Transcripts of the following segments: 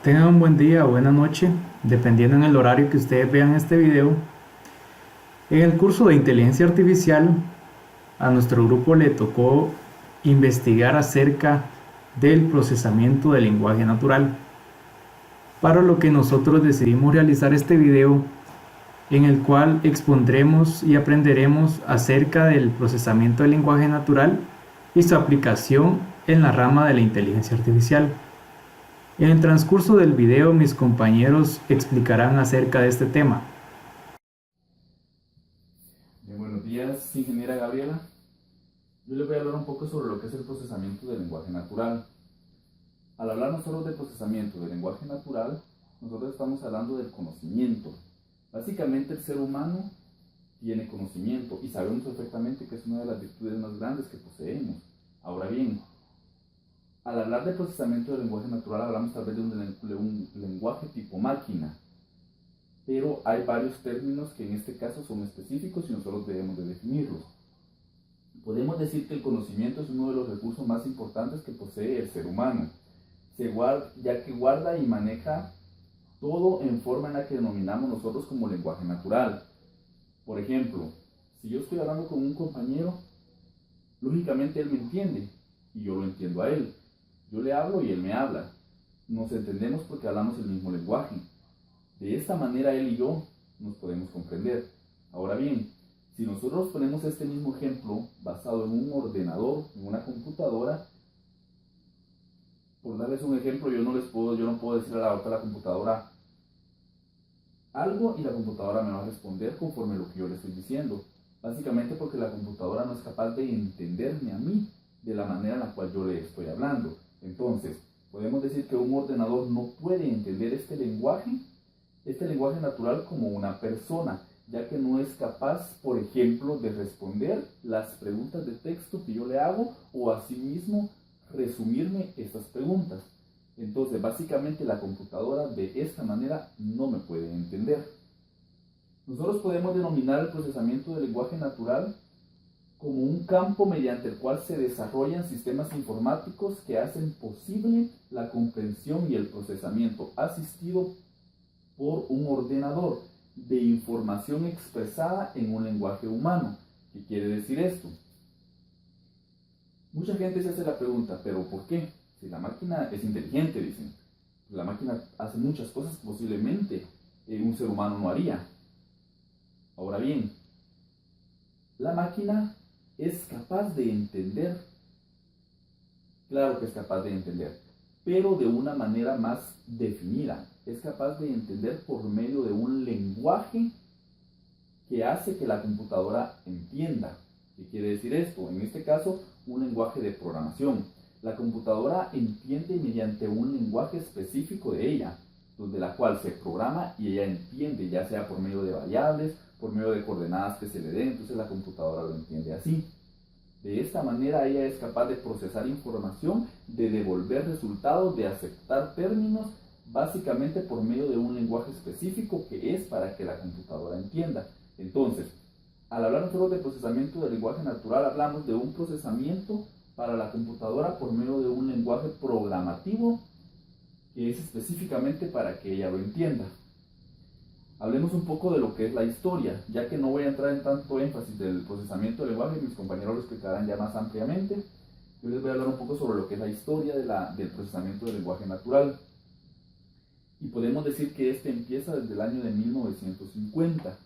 Tengan un buen día o buena noche, dependiendo en el horario que ustedes vean este video. En el curso de inteligencia artificial, a nuestro grupo le tocó investigar acerca del procesamiento del lenguaje natural, para lo que nosotros decidimos realizar este video en el cual expondremos y aprenderemos acerca del procesamiento del lenguaje natural y su aplicación en la rama de la inteligencia artificial. En el transcurso del video mis compañeros explicarán acerca de este tema. Bien, buenos días, ingeniera Gabriela. Yo les voy a hablar un poco sobre lo que es el procesamiento del lenguaje natural. Al hablar nosotros de procesamiento del lenguaje natural, nosotros estamos hablando del conocimiento. Básicamente el ser humano tiene conocimiento y sabemos perfectamente que es una de las virtudes más grandes que poseemos. Ahora bien, al hablar de procesamiento del lenguaje natural hablamos tal vez de un lenguaje tipo máquina, pero hay varios términos que en este caso son específicos y nosotros debemos de definirlos. Podemos decir que el conocimiento es uno de los recursos más importantes que posee el ser humano, ya que guarda y maneja todo en forma en la que denominamos nosotros como lenguaje natural. Por ejemplo, si yo estoy hablando con un compañero, lógicamente él me entiende y yo lo entiendo a él. Yo le hablo y él me habla. Nos entendemos porque hablamos el mismo lenguaje. De esta manera él y yo nos podemos comprender. Ahora bien, si nosotros ponemos este mismo ejemplo basado en un ordenador, en una computadora, por darles un ejemplo, yo no puedo decir a la computadora algo y la computadora me va a responder conforme lo que yo le estoy diciendo. Básicamente porque la computadora no es capaz de entenderme a mí de la manera en la cual yo le estoy hablando. Entonces, podemos decir que un ordenador no puede entender este lenguaje natural como una persona, ya que no es capaz, por ejemplo, de responder las preguntas de texto que yo le hago o asimismo resumirme estas preguntas. Entonces, básicamente la computadora de esta manera no me puede entender. Nosotros podemos denominar el procesamiento del lenguaje natural como un campo mediante el cual se desarrollan sistemas informáticos que hacen posible la comprensión y el procesamiento asistido por un ordenador de información expresada en un lenguaje humano. ¿Qué quiere decir esto? Mucha gente se hace la pregunta, ¿pero por qué? Si la máquina es inteligente, dicen. La máquina hace muchas cosas que posiblemente un ser humano no haría. Ahora bien, la máquina es capaz de entender. Claro que es capaz de entender, pero de una manera más definida. Es capaz de entender por medio de un lenguaje que hace que la computadora entienda. ¿Qué quiere decir esto? En este caso, un lenguaje de programación. La computadora entiende mediante un lenguaje específico de ella, donde la cual se programa y ella entiende, ya sea por medio de variables, por medio de coordenadas que se le den, entonces la computadora lo entiende así. De esta manera ella es capaz de procesar información, de devolver resultados, de aceptar términos, básicamente por medio de un lenguaje específico que es para que la computadora entienda. Entonces, al hablar nosotros de procesamiento del lenguaje natural, hablamos de un procesamiento para la computadora por medio de un lenguaje programativo que es específicamente para que ella lo entienda. Hablemos un poco de lo que es la historia, ya que no voy a entrar en tanto énfasis del procesamiento del lenguaje, mis compañeros lo explicarán ya más ampliamente. Yo les voy a hablar un poco sobre lo que es la historia del procesamiento del lenguaje natural. Y podemos decir que este empieza desde el año de 1950,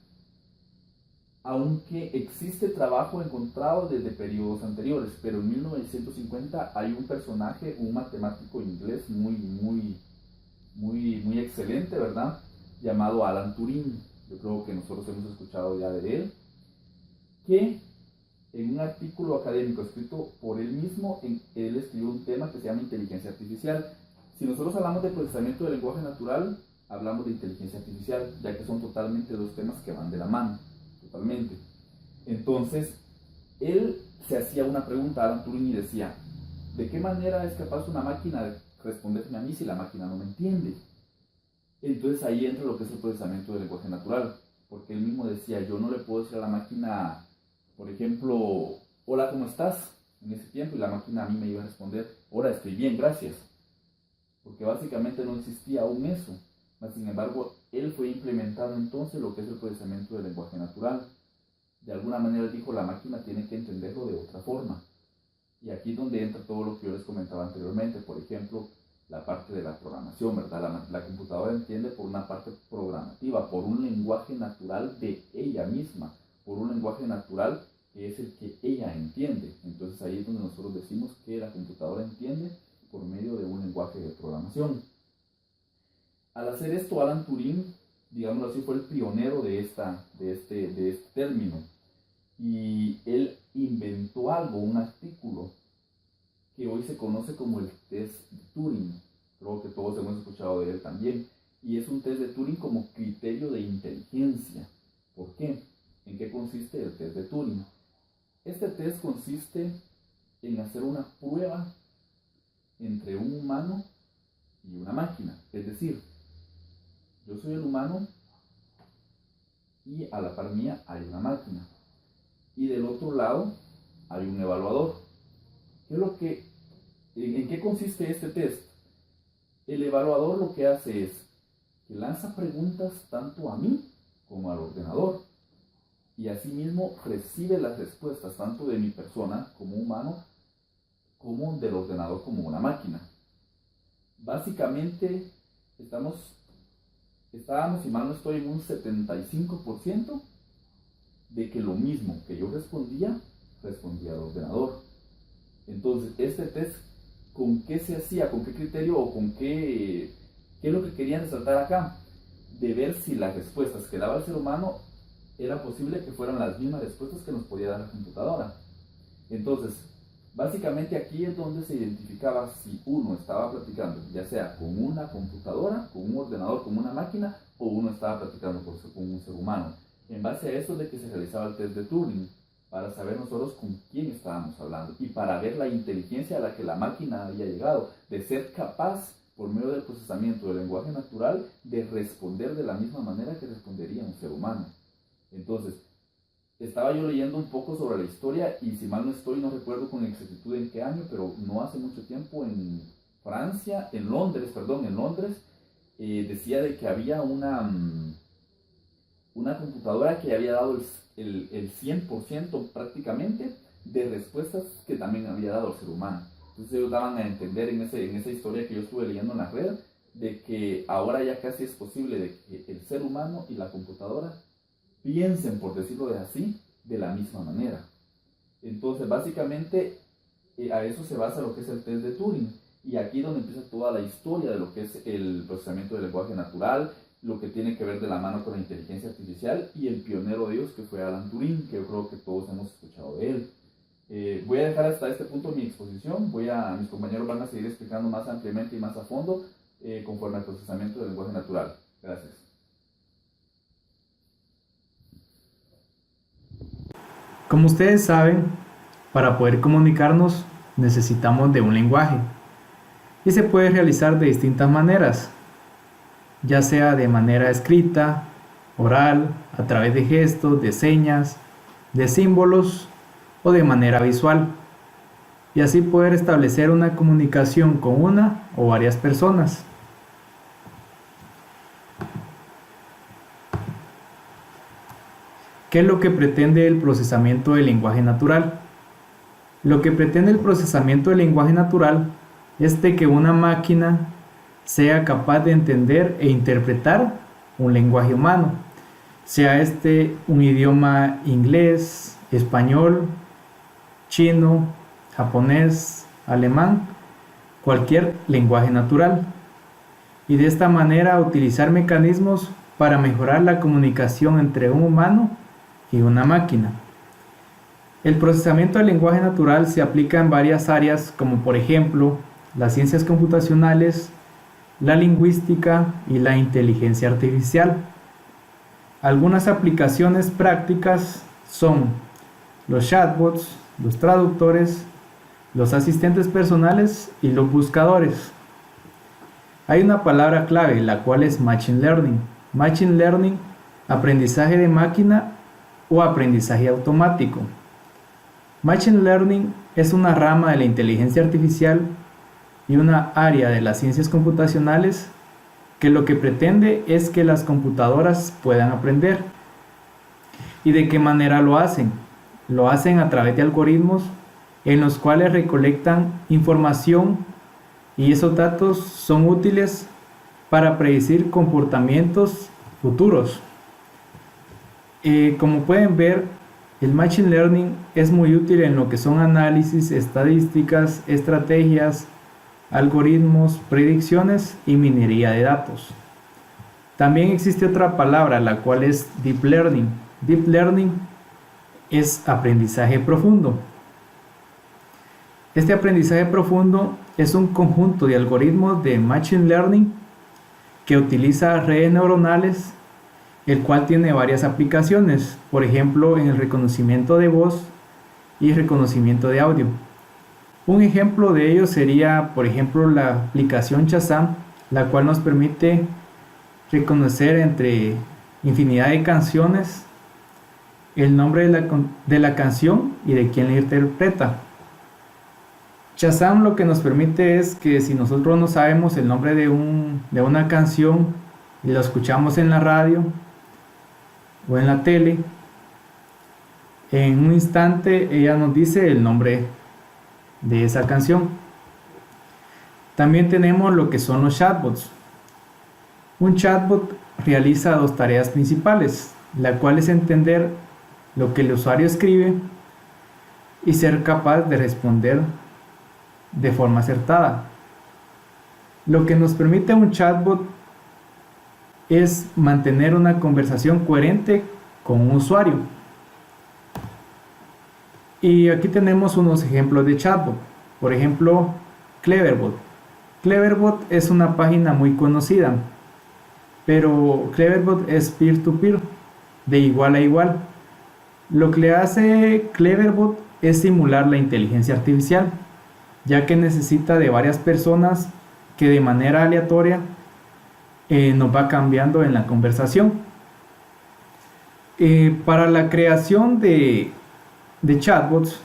aunque existe trabajo encontrado desde periodos anteriores, pero en 1950 hay un personaje, un matemático inglés muy excelente, ¿verdad? Llamado Alan Turing. Yo creo que nosotros hemos escuchado ya de él, que en un artículo académico escrito por él mismo, él escribió un tema que se llama inteligencia artificial. Si nosotros hablamos de procesamiento del lenguaje natural, hablamos de inteligencia artificial, ya que son totalmente dos temas que van de la mano, totalmente. Entonces, él se hacía una pregunta, Alan Turing, y decía, ¿de qué manera es capaz una máquina de responderme a mí si la máquina no me entiende? Entonces ahí entra lo que es el procesamiento del lenguaje natural, porque él mismo decía, yo no le puedo decir a la máquina, por ejemplo, hola, ¿cómo estás? En ese tiempo, y la máquina a mí me iba a responder, hola, estoy bien, gracias. porque básicamente no existía aún eso. Mas, sin embargo, él fue implementando entonces lo que es el procesamiento del lenguaje natural. De alguna manera él dijo, la máquina tiene que entenderlo de otra forma. Y aquí es donde entra todo lo que yo les comentaba anteriormente, por ejemplo, la parte de la programación, ¿verdad? La computadora entiende por una parte programativa, por un lenguaje natural de ella misma, por un lenguaje natural que es el que ella entiende. Entonces ahí es donde nosotros decimos que la computadora entiende por medio de un lenguaje de programación. Al hacer esto, Alan Turing, digámoslo así, fue el pionero de este término. Y él inventó algo, un artículo, que hoy se conoce como el test de Turing. Creo que todos hemos escuchado de él también. Y es un test de Turing como criterio de inteligencia. ¿Por qué? ¿En qué consiste el test de Turing? Este test consiste en hacer una prueba entre un humano y una máquina. Es decir, yo soy el humano y a la par mía hay una máquina. Y del otro lado hay un evaluador. ¿En qué consiste este test? El evaluador lo que hace es que lanza preguntas tanto a mí como al ordenador. Y asimismo recibe las respuestas tanto de mi persona como humano, como del ordenador como una máquina. Básicamente estábamos, si mal no estoy, en un 75% de que lo mismo que yo respondía el ordenador. Entonces, este test, ¿con qué se hacía? ¿Con qué criterio o con qué es lo que querían resaltar acá? De ver si las respuestas que daba el ser humano era posible que fueran las mismas respuestas que nos podía dar la computadora. Entonces, básicamente aquí es donde se identificaba si uno estaba platicando, ya sea con una computadora, con un ordenador, con una máquina, o uno estaba platicando con un ser humano. En base a eso es de que se realizaba el test de Turing, para saber nosotros con quién estábamos hablando y para ver la inteligencia a la que la máquina había llegado, de ser capaz, por medio del procesamiento del lenguaje natural, de responder de la misma manera que respondería un ser humano. Entonces, estaba yo leyendo un poco sobre la historia y si mal no estoy, no recuerdo con exactitud en qué año, pero no hace mucho tiempo en Londres, decía de que había una computadora que había dado el 100% prácticamente de respuestas que también había dado el ser humano. Entonces ellos daban a entender en esa historia que yo estuve leyendo en la red, de que ahora ya casi es posible de que el ser humano y la computadora piensen, por decirlo así, de la misma manera. Entonces básicamente a eso se basa lo que es el test de Turing. Y aquí es donde empieza toda la historia de lo que es el procesamiento del lenguaje natural, lo que tiene que ver de la mano con la inteligencia artificial y el pionero de ellos que fue Alan Turing, que yo creo que todos hemos escuchado de él. Voy a dejar hasta este punto mi exposición, mis compañeros van a seguir explicando más ampliamente y más a fondo conforme al procesamiento del lenguaje natural. Gracias. Como ustedes saben, para poder comunicarnos necesitamos de un lenguaje y se puede realizar de distintas maneras, ya sea de manera escrita, oral, a través de gestos, de señas, de símbolos o de manera visual, y así poder establecer una comunicación con una o varias personas. ¿Qué es lo que pretende el procesamiento del lenguaje natural? Lo que pretende el procesamiento del lenguaje natural es de que una máquina sea capaz de entender e interpretar un lenguaje humano, sea este un idioma inglés, español, chino, japonés, alemán, cualquier lenguaje natural, y de esta manera utilizar mecanismos para mejorar la comunicación entre un humano y una máquina. El procesamiento del lenguaje natural se aplica en varias áreas, como por ejemplo las ciencias computacionales, la lingüística y la inteligencia artificial. Algunas aplicaciones prácticas son los chatbots, los traductores, los asistentes personales y los buscadores. Hay una palabra clave, la cual es Machine Learning. Machine Learning, aprendizaje de máquina o aprendizaje automático. Machine Learning es una rama de la inteligencia artificial y una área de las ciencias computacionales que lo que pretende es que las computadoras puedan aprender. ¿Y de qué manera lo hacen? Lo hacen a través de algoritmos en los cuales recolectan información y esos datos son útiles para predecir comportamientos futuros. Como pueden ver, el Machine Learning es muy útil en lo que son análisis, estadísticas, estrategias, algoritmos, predicciones y minería de datos. También existe otra palabra, la cual es Deep Learning. Deep Learning es aprendizaje profundo. Este aprendizaje profundo es un conjunto de algoritmos de Machine Learning que utiliza redes neuronales, el cual tiene varias aplicaciones, por ejemplo en el reconocimiento de voz y reconocimiento de audio. Un ejemplo de ello sería, por ejemplo, la aplicación Shazam, la cual nos permite reconocer entre infinidad de canciones el nombre de la canción y de quien la interpreta. Shazam lo que nos permite es que si nosotros no sabemos el nombre de una canción y lo escuchamos en la radio o en la tele, en un instante ella nos dice el nombre de esa canción. También tenemos lo que son los chatbots. Un chatbot realiza dos tareas principales, la cual es entender lo que el usuario escribe y ser capaz de responder de forma acertada. Lo que nos permite un chatbot es mantener una conversación coherente con un usuario. Y aquí tenemos unos ejemplos de chatbot. Por ejemplo, Cleverbot. Cleverbot es una página muy conocida, pero Cleverbot es peer-to-peer, de igual a igual. Lo que le hace Cleverbot es simular la inteligencia artificial, ya que necesita de varias personas que de manera aleatoria nos va cambiando en la conversación. Para la creación de chatbots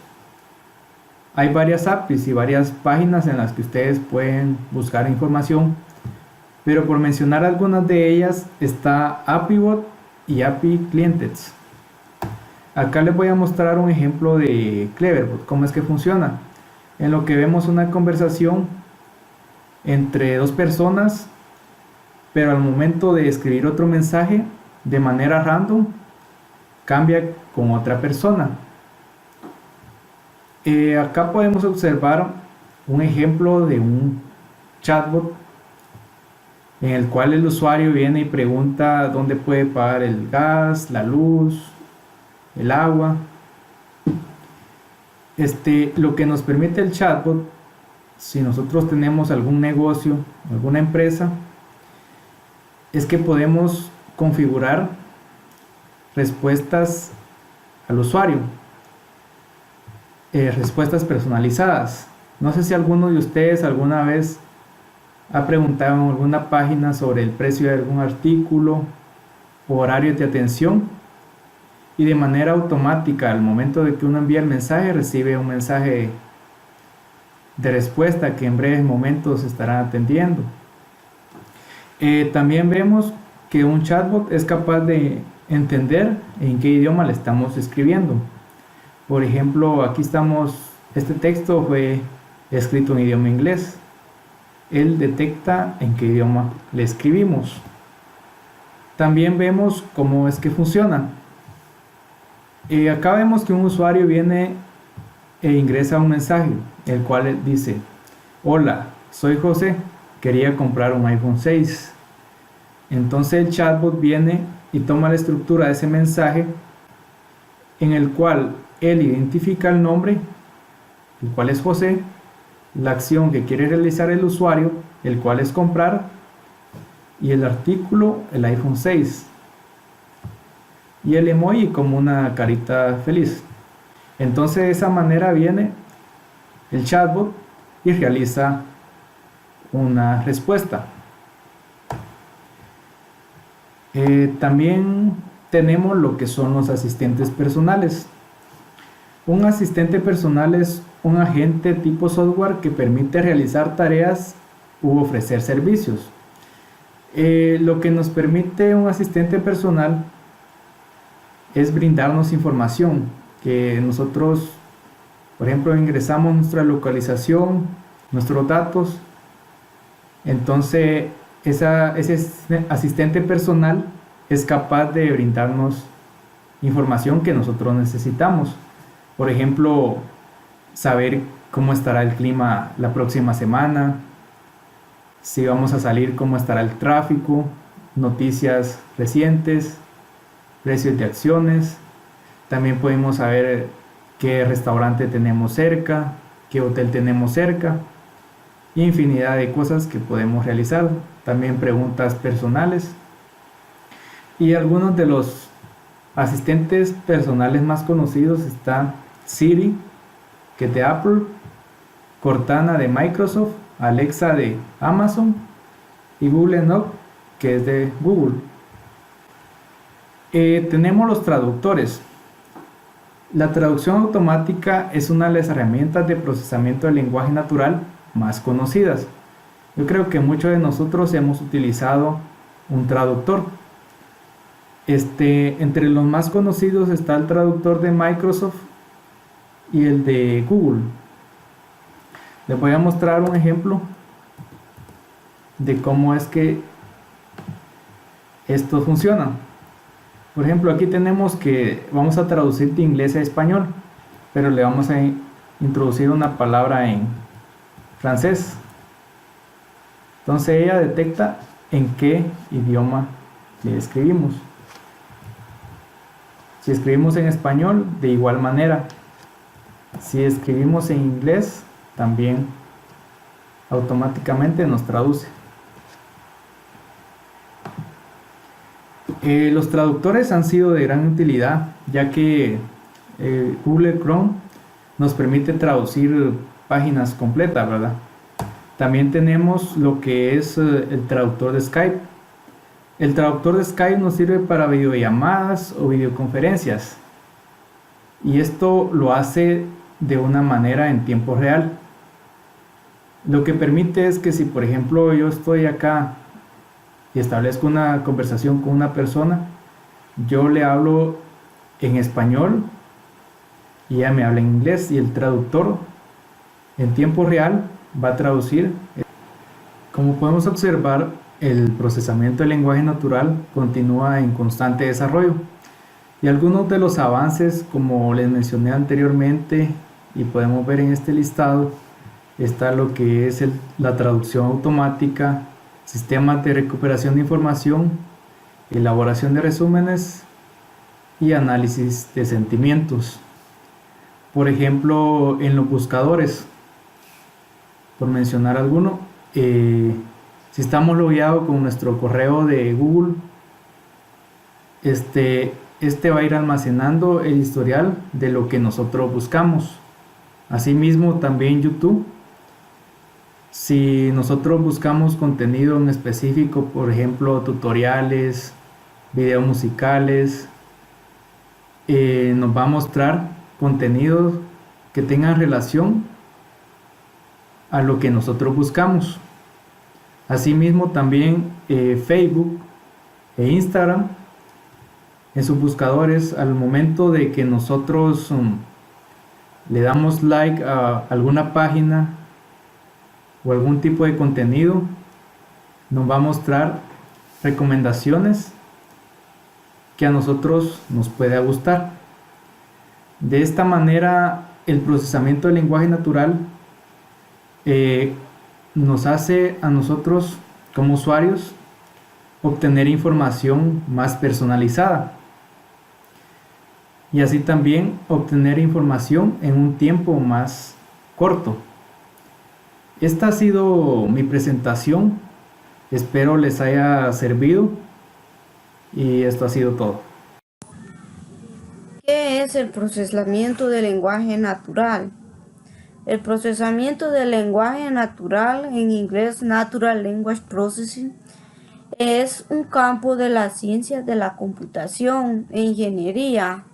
hay varias APIs y varias páginas en las que ustedes pueden buscar información, pero por mencionar algunas de ellas está APIbot y API Clients. Acá les voy a mostrar un ejemplo de Cleverbot, cómo es que funciona. En lo que vemos una conversación entre dos personas, pero al momento de escribir otro mensaje de manera random cambia con otra persona. Acá podemos observar un ejemplo de un chatbot en el cual el usuario viene y pregunta dónde puede pagar el gas, la luz, el agua. Lo que nos permite el chatbot, si nosotros tenemos algún negocio, alguna empresa, es que podemos configurar respuestas al usuario, respuestas personalizadas. No sé si alguno de ustedes alguna vez ha preguntado en alguna página sobre el precio de algún artículo o horario de atención, y de manera automática al momento de que uno envía el mensaje recibe un mensaje de respuesta que en breves momentos estarán atendiendo. También vemos que un chatbot es capaz de entender en qué idioma le estamos escribiendo. Por ejemplo, aquí este texto fue escrito en idioma inglés. Él detecta en qué idioma le escribimos. También vemos cómo es que funciona. Acá vemos que un usuario viene e ingresa un mensaje, el cual dice: hola, soy José, quería comprar un iPhone 6. Entonces el chatbot viene y toma la estructura de ese mensaje, en el cual él identifica el nombre, el cual es José, la acción que quiere realizar el usuario, el cual es comprar, y el artículo, el iPhone 6, y el emoji como una carita feliz. Entonces de esa manera viene el chatbot y realiza una respuesta. También tenemos lo que son los asistentes personales. Un asistente personal es un agente tipo software que permite realizar tareas u ofrecer servicios. Lo que nos permite un asistente personal es brindarnos información, que nosotros, por ejemplo, ingresamos nuestra localización, nuestros datos, entonces ese asistente personal es capaz de brindarnos información que nosotros necesitamos. Por ejemplo, saber cómo estará el clima la próxima semana, si vamos a salir, cómo estará el tráfico, noticias recientes, precios de acciones. También podemos saber qué restaurante tenemos cerca, qué hotel tenemos cerca, infinidad de cosas que podemos realizar. También preguntas personales. Y algunos de los asistentes personales más conocidos están Siri, que es de Apple, Cortana de Microsoft, Alexa de Amazon y Google Knock, que es de Google. Tenemos los traductores. La traducción automática es una de las herramientas de procesamiento del lenguaje natural más conocidas. Yo creo que muchos de nosotros hemos utilizado un traductor. Entre los más conocidos está el traductor de Microsoft y el de Google. Les voy a mostrar un ejemplo de cómo es que esto funciona. Por ejemplo, aquí tenemos que vamos a traducir de inglés a español, pero le vamos a introducir una palabra en francés. Entonces ella detecta en qué idioma le escribimos. Si escribimos en español, de igual manera. Si escribimos en inglés, también automáticamente nos traduce. Los traductores han sido de gran utilidad, ya que Google Chrome nos permite traducir páginas completas, ¿verdad? También tenemos lo que es el traductor de Skype. El traductor de Skype nos sirve para videollamadas o videoconferencias, y esto lo hace de una manera en tiempo real. Lo que permite es que si, por ejemplo, yo estoy acá y establezco una conversación con una persona, yo le hablo en español y ella me habla en inglés, y el traductor en tiempo real va a traducir. Como podemos observar, el procesamiento del lenguaje natural continúa en constante desarrollo, y algunos de los avances, como les mencioné anteriormente y podemos ver en este listado, está lo que es la traducción automática, sistemas de recuperación de información, elaboración de resúmenes y análisis de sentimientos. Por ejemplo, en los buscadores, por mencionar alguno, si estamos logueados con nuestro correo de Google, este va a ir almacenando el historial de lo que nosotros buscamos. Asimismo, también YouTube. Si nosotros buscamos contenido en específico, por ejemplo, tutoriales, videos musicales, nos va a mostrar contenidos que tengan relación a lo que nosotros buscamos. Asimismo, también Facebook e Instagram, en sus buscadores, al momento de que nosotros le damos like a alguna página o algún tipo de contenido, nos va a mostrar recomendaciones que a nosotros nos pueda gustar. De esta manera, el procesamiento del lenguaje natural nos hace a nosotros como usuarios obtener información más personalizada, y así también obtener información en un tiempo más corto. Esta ha sido mi presentación, espero les haya servido, y esto ha sido todo. ¿Qué es el procesamiento del lenguaje natural? El procesamiento del lenguaje natural, en inglés Natural Language Processing, es un campo de la ciencia de la computación e ingeniería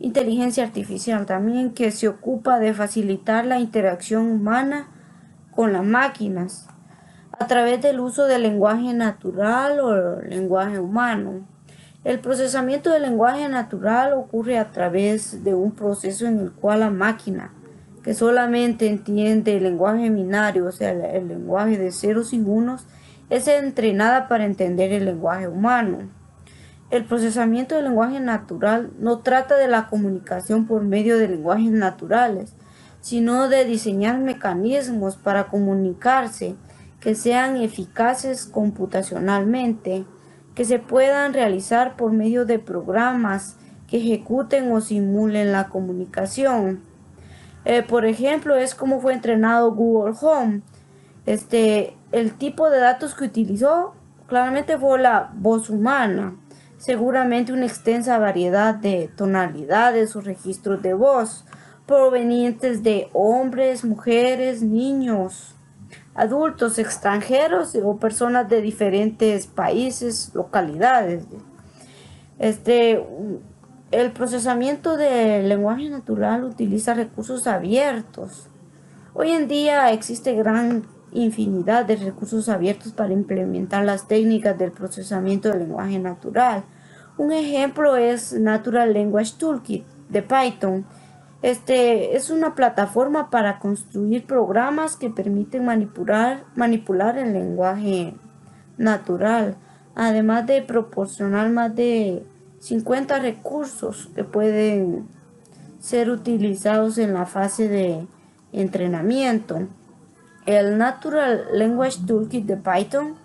inteligencia artificial también, que se ocupa de facilitar la interacción humana con las máquinas a través del uso del lenguaje natural o lenguaje humano. El procesamiento del lenguaje natural ocurre a través de un proceso en el cual la máquina, que solamente entiende el lenguaje binario, o sea, el lenguaje de ceros y unos, es entrenada para entender el lenguaje humano. El procesamiento del lenguaje natural no trata de la comunicación por medio de lenguajes naturales, sino de diseñar mecanismos para comunicarse que sean eficaces computacionalmente, que se puedan realizar por medio de programas que ejecuten o simulen la comunicación. Por ejemplo, es como fue entrenado Google Home. El tipo de datos que utilizó claramente fue la voz humana, seguramente una extensa variedad de tonalidades o registros de voz provenientes de hombres, mujeres, niños, adultos, extranjeros o personas de diferentes países, localidades. Este, el procesamiento del lenguaje natural utiliza recursos abiertos. Hoy en día existe gran infinidad de recursos abiertos para implementar las técnicas del procesamiento del lenguaje natural. Un ejemplo es Natural Language Toolkit de Python. Es una plataforma para construir programas que permiten manipular el lenguaje natural, además de proporcionar más de 50 recursos que pueden ser utilizados en la fase de entrenamiento. El Natural Language Toolkit de Python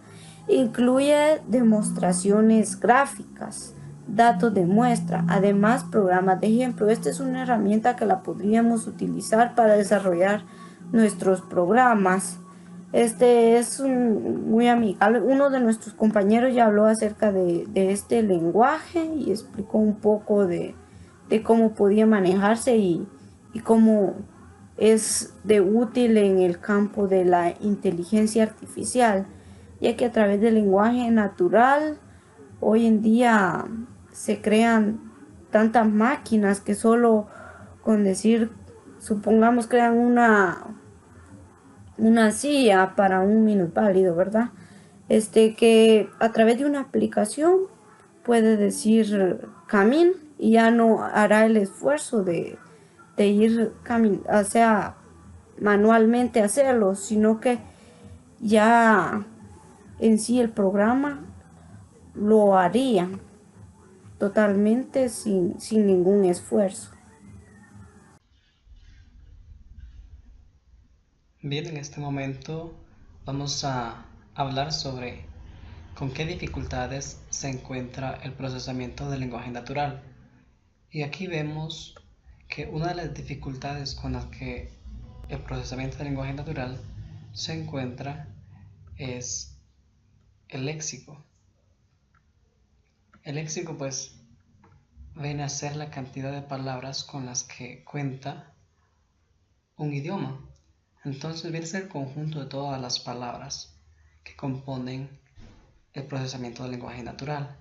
incluye demostraciones gráficas, datos de muestra, además programas de ejemplo. Esta es una herramienta que la podríamos utilizar para desarrollar nuestros programas. Este es muy amigable. Uno de nuestros compañeros ya habló acerca de este lenguaje y explicó un poco de cómo podía manejarse y cómo es de útil en el campo de la inteligencia artificial, ya que a través del lenguaje natural hoy en día se crean tantas máquinas que solo con decir, supongamos, crean una silla para un minusválido, ¿verdad? Que a través de una aplicación puede decir camina y ya no hará el esfuerzo de ir o sea, manualmente hacerlo, sino que ya en sí el programa lo haría totalmente sin ningún esfuerzo. Bien, en este momento vamos a hablar sobre con qué dificultades se encuentra el procesamiento del lenguaje natural. Y aquí vemos que una de las dificultades con las que el procesamiento del lenguaje natural se encuentra es el léxico. El léxico pues viene a ser la cantidad de palabras con las que cuenta un idioma. Entonces viene a ser el conjunto de todas las palabras que componen el procesamiento del lenguaje natural.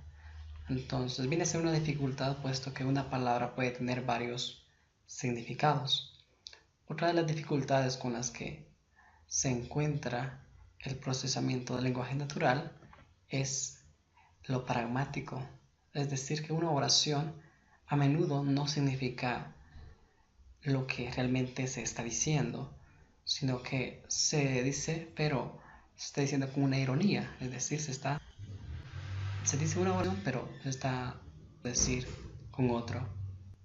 Entonces viene a ser una dificultad puesto que una palabra puede tener varios significados. Otra de las dificultades con las que se encuentra el procesamiento del lenguaje natural es lo pragmático, es decir, que una oración a menudo no significa lo que realmente se está diciendo, sino que se dice, pero se está diciendo con una ironía, es decir, se dice una oración, pero se está decir con otro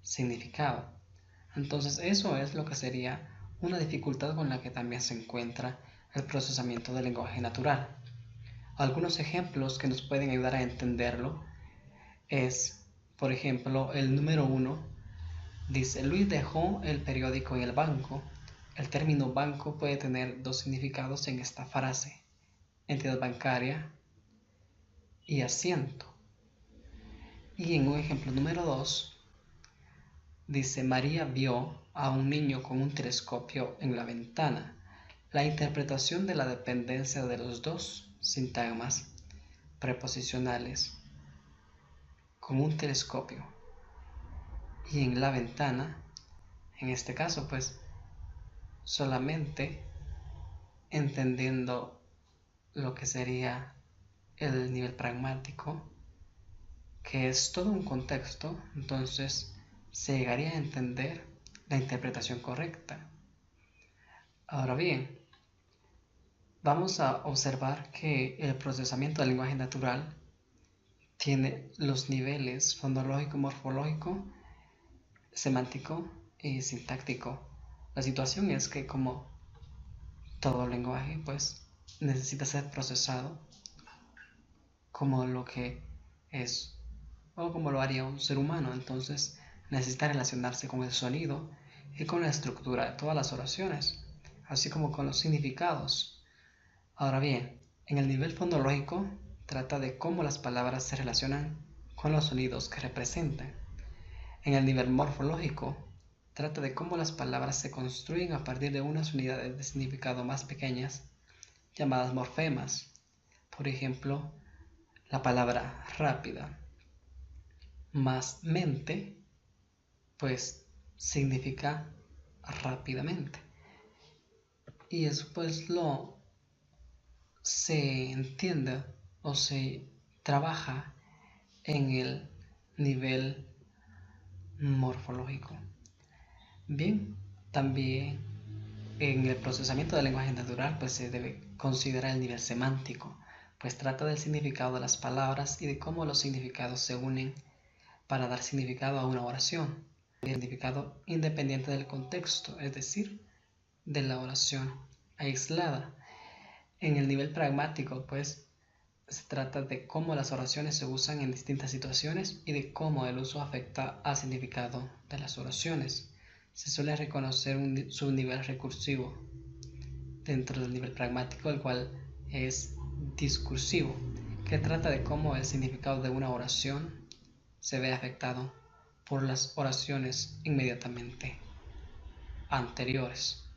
significado. Entonces eso es lo que sería una dificultad con la que también se encuentra el procesamiento del lenguaje natural. Algunos ejemplos que nos pueden ayudar a entenderlo es, por ejemplo, el número 1 dice: Luis dejó el periódico en el banco. El término banco puede tener dos significados en esta frase: entidad bancaria y asiento. Y en un ejemplo número 2 dice: María vio a un niño con un telescopio en la ventana. La interpretación de la dependencia de los dos sintagmas preposicionales con un telescopio y en la ventana, en este caso, pues solamente entendiendo lo que sería el nivel pragmático, que es todo un contexto, entonces se llegaría a entender la interpretación correcta. Ahora bien, vamos a observar que el procesamiento del lenguaje natural tiene los niveles fonológico, morfológico, semántico y sintáctico. La situación es que, como todo lenguaje, pues necesita ser procesado como lo que es o como lo haría un ser humano. Entonces necesita relacionarse con el sonido y con la estructura de todas las oraciones, así como con los significados. Ahora bien, en el nivel fonológico trata de cómo las palabras se relacionan con los sonidos que representan. En el nivel morfológico trata de cómo las palabras se construyen a partir de unas unidades de significado más pequeñas llamadas morfemas. Por ejemplo, la palabra rápida más mente, pues significa rápidamente. Y eso pues se entiende o se trabaja en el nivel morfológico. Bien, también en el procesamiento del lenguaje natural pues se debe considerar el nivel semántico, pues trata del significado de las palabras y de cómo los significados se unen para dar significado a una oración. El significado independiente del contexto, es decir, de la oración aislada. En el nivel pragmático, pues, se trata de cómo las oraciones se usan en distintas situaciones y de cómo el uso afecta al significado de las oraciones. Se suele reconocer un subnivel recursivo dentro del nivel pragmático, el cual es discursivo, que trata de cómo el significado de una oración se ve afectado por las oraciones inmediatamente anteriores.